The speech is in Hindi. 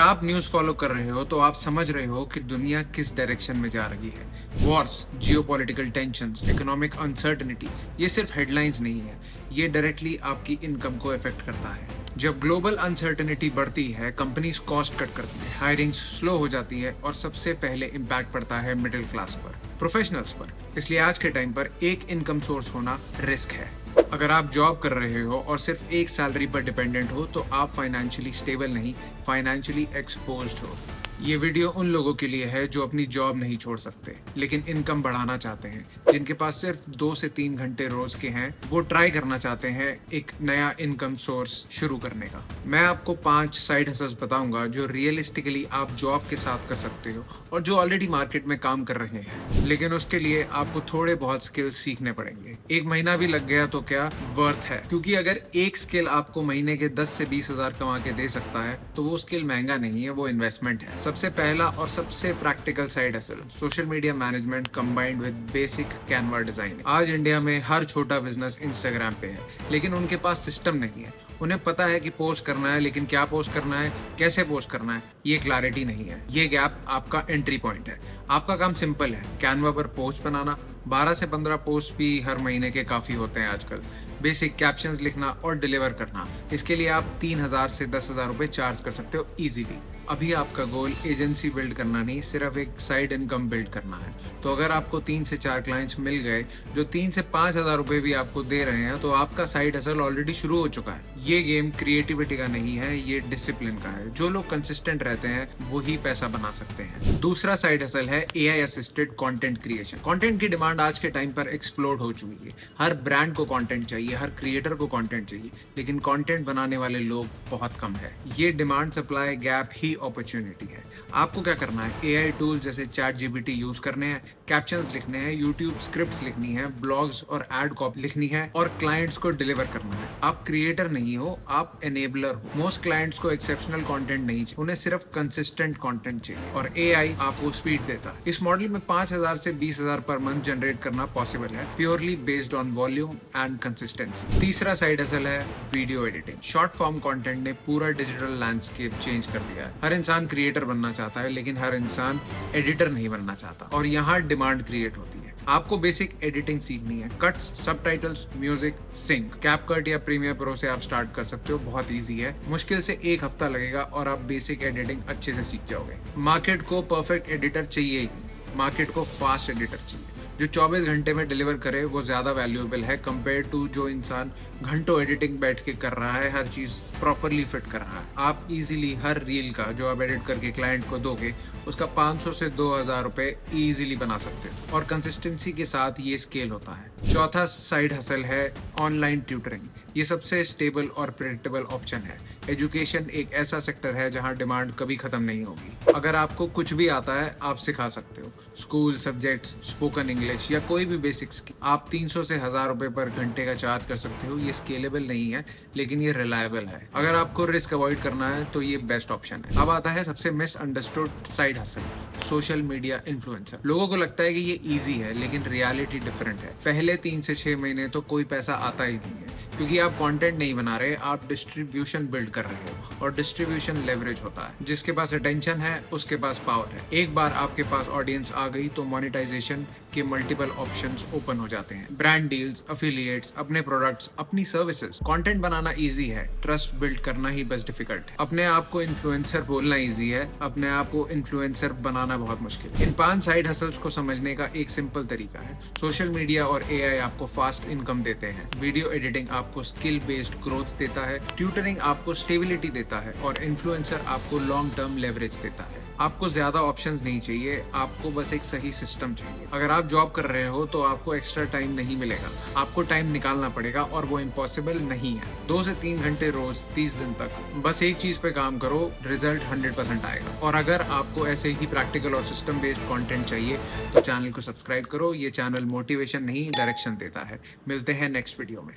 आप न्यूज़ फॉलो कर रहे हो तो आप समझ रहे हो कि दुनिया किस डायरेक्शन में जा रही है। Wars, geopolitical tensions, economic uncertainty, ये सिर्फ हेडलाइंस नहीं है, ये डायरेक्टली आपकी इनकम को इफेक्ट करता है। जब ग्लोबल अनसर्टेनिटी बढ़ती है, कंपनीज कॉस्ट कट करती है, हायरिंग स्लो हो जाती है और सबसे पहले इम्पैक्ट पड़ता है मिडिल क्लास पर, प्रोफेशनल्स पर। इसलिए आज के टाइम पर एक इनकम सोर्स होना रिस्क है। अगर आप जॉब कर रहे हो और सिर्फ एक सैलरी पर डिपेंडेंट हो तो आप फाइनेंशियली स्टेबल नहीं, फाइनेंशियली एक्सपोज्ड हो। ये वीडियो उन लोगों के लिए है जो अपनी जॉब नहीं छोड़ सकते लेकिन इनकम बढ़ाना चाहते हैं, जिनके पास सिर्फ 2 से 3 घंटे रोज के हैं, वो ट्राई करना चाहते हैं एक नया इनकम सोर्स शुरू करने का। मैं आपको 5 साइड हसल्स बताऊंगा जो रियलिस्टिकली आप जॉब के साथ कर सकते हो और जो ऑलरेडी मार्केट में काम कर रहे हैं, लेकिन उसके लिए आपको थोड़े बहुत स्किल्स सीखने पड़ेंगे। 1 महीना भी लग गया तो क्या वर्थ है, क्योंकि अगर एक स्किल आपको महीने के 10 से 20 हजार कमा के दे सकता है तो वो स्किल महंगा नहीं है, वो इन्वेस्टमेंट है। सबसे पहला और सबसे practical side hustle, social media management combined with basic Canva designing. आज इंडिया में हर छोटा बिजनेस इंस्टाग्राम पे है, लेकिन उनके पास सिस्टम नहीं है। उन्हें पता है कि पोस्ट करना है, लेकिन क्या पोस्ट करना है, कैसे पोस्ट करना है, ये क्लैरिटी नहीं है। ये गैप आपका एंट्री पॉइंट है। आपका काम सिंपल है, कैनवा पर पोस्ट बनाना। 12 से 15 पोस्ट भी हर महीने के काफी होते हैं आजकल। बेसिक कैप्शंस लिखना और डिलीवर करना, इसके लिए आप 3,000 से 10,000 रुपए चार्ज कर सकते हो इजीली। अभी आपका गोल एजेंसी बिल्ड करना नहीं, सिर्फ एक साइड इनकम बिल्ड करना है। तो अगर आपको 3 से 4 क्लाइंट्स मिल गए जो 3 से 5,000 रुपए भी आपको दे रहे हैं, तो आपका साइड हसल ऑलरेडी शुरू हो चुका है। ये गेम क्रिएटिविटी का नहीं है, ये डिसिप्लिन का है। जो लोग कंसिस्टेंट रहते हैं वही पैसा बना सकते हैं। दूसरा साइड हसल है AI assisted content creation. Content की डिमांड आज के टाइम पर एक्सप्लोड हो चुकी है। हर ब्रांड को कंटेंट चाहिए, हर क्रिएटर को कंटेंट चाहिए, लेकिन कंटेंट बनाने वाले लोग बहुत कम है। ये डिमांड सप्लाई गैप ही अपॉर्चुनिटी है। आपको क्या करना है, एआई टूल्स जैसे ChatGPT यूज करने हैं, कैप्शंस लिखने हैं, यूट्यूब स्क्रिप्ट्स लिखनी है, ब्लॉग्स और एड कॉपी लिखनी है और क्लाइंट्स को डिलीवर करना है। आप क्रिएटर नहीं हो, आप एनेबलर हो। मोस्ट क्लाइंट्स को एक्सेप्शनल कंटेंट नहीं चाहिए, उन्हें सिर्फ कंसिस्टेंट कंटेंट चाहिए और एआई आपको स्पीड देता है। इस मॉडल में 5,000 से 20,000 पर मंथ जनरेट करना पॉसिबल है, purely based on volume and consistency. तीसरा साइड हसल है video editing. Short form content ने पूरा डिजिटल लैंडस्केप चेंज कर दिया है। हर इंसान क्रिएटर बनना चाहता है, लेकिन हर इंसान एडिटर नहीं बनना चाहता, और यहाँ डिमांड क्रिएट होती है। आपको बेसिक एडिटिंग सीखनी है, cuts, subtitles, music, sync. CapCut या प्रीमियर प्रो से आप स्टार्ट कर सकते हो, बहुत इजी है। मुश्किल से 1 हफ्ता लगेगा और आप बेसिक एडिटिंग अच्छे से सीख जाओगे। मार्केट को परफेक्ट एडिटर चाहिए ही नहीं, मार्केट को फास्ट एडिटर चाहिए। जो 24 घंटे में डिलीवर करे वो ज्यादा वैल्यूएबल है कंपेयर टू जो इंसान घंटों एडिटिंग बैठ के कर रहा है, हर चीज प्रॉपरली फिट कर रहा है। आप इजीली हर रील का जो आप एडिट करके क्लाइंट को दोगे उसका 500 से 2,000 रुपए इजीली बना सकते हो, और कंसिस्टेंसी के साथ ये स्केल होता है। चौथा साइड हसल है ऑनलाइन ट्यूटरिंग। ये सबसे स्टेबल और प्रेडिक्टेबल ऑप्शन है। एजुकेशन एक ऐसा सेक्टर है जहां डिमांड कभी खत्म नहीं होगी। अगर आपको कुछ भी आता है आप सिखा सकते हो, स्कूल सब्जेक्ट्स, स्पोकन इंग्लिश या कोई भी बेसिक्स। आप 300 से 1,000 रुपए पर घंटे का चार्ज कर सकते हो। ये स्केलेबल नहीं है, लेकिन ये रिलायबल है। अगर आपको रिस्क अवॉइड करना है तो ये बेस्ट ऑप्शन है। अब आता है सबसे misunderstood side hustle, social media influencer. लोगों को लगता है कि ये इजी है, लेकिन रियलिटी डिफरेंट है। पहले 3 से 6 महीने तो कोई पैसा आता ही नहीं है, क्योंकि आप कंटेंट नहीं बना रहे, आप डिस्ट्रीब्यूशन बिल्ड कर रहे हो, और डिस्ट्रीब्यूशन लेवरेज होता है। जिसके पास अटेंशन है उसके पास पावर है। एक बार आपके पास ऑडियंस आ गई तो मोनेटाइजेशन के मल्टीपल ऑप्शंस ओपन हो जाते हैं। ब्रांड डील्स, अफिलिएट्स, अपने प्रोडक्ट्स, अपनी सर्विसेज। कंटेंट बनाना इजी है, ट्रस्ट बिल्ड करना ही बस डिफिकल्ट है। अपने आप को इन्फ्लुएंसर बोलना इजी है, अपने आप को इन्फ्लुएंसर बनाना बहुत मुश्किल है। इन 5 साइड हसल्स को समझने का एक सिंपल तरीका है। सोशल मीडिया और एआई आपको फास्ट इनकम देते हैं, वीडियो एडिटिंग आपको स्किल बेस्ड ग्रोथ देता है, ट्यूटरिंग आपको स्टेबिलिटी देता है, और इन्फ्लुएंसर आपको लॉन्ग टर्म लेवरेज देता है। आपको ज्यादा ऑप्शंस नहीं चाहिए, आपको बस एक सही सिस्टम चाहिए। अगर आप जॉब कर रहे हो तो आपको एक्स्ट्रा टाइम नहीं मिलेगा, आपको टाइम निकालना पड़ेगा, और वो इम्पॉसिबल नहीं है। 2 से 3 घंटे रोज 30 दिन तक बस एक चीज पे काम करो, रिजल्ट 100% आएगा। और अगर आपको ऐसे ही प्रैक्टिकल और सिस्टम बेस्ड कंटेंट चाहिए तो चैनल को सब्सक्राइब करो। ये चैनल मोटिवेशन नहीं, डायरेक्शन देता है। मिलते हैं नेक्स्ट वीडियो में।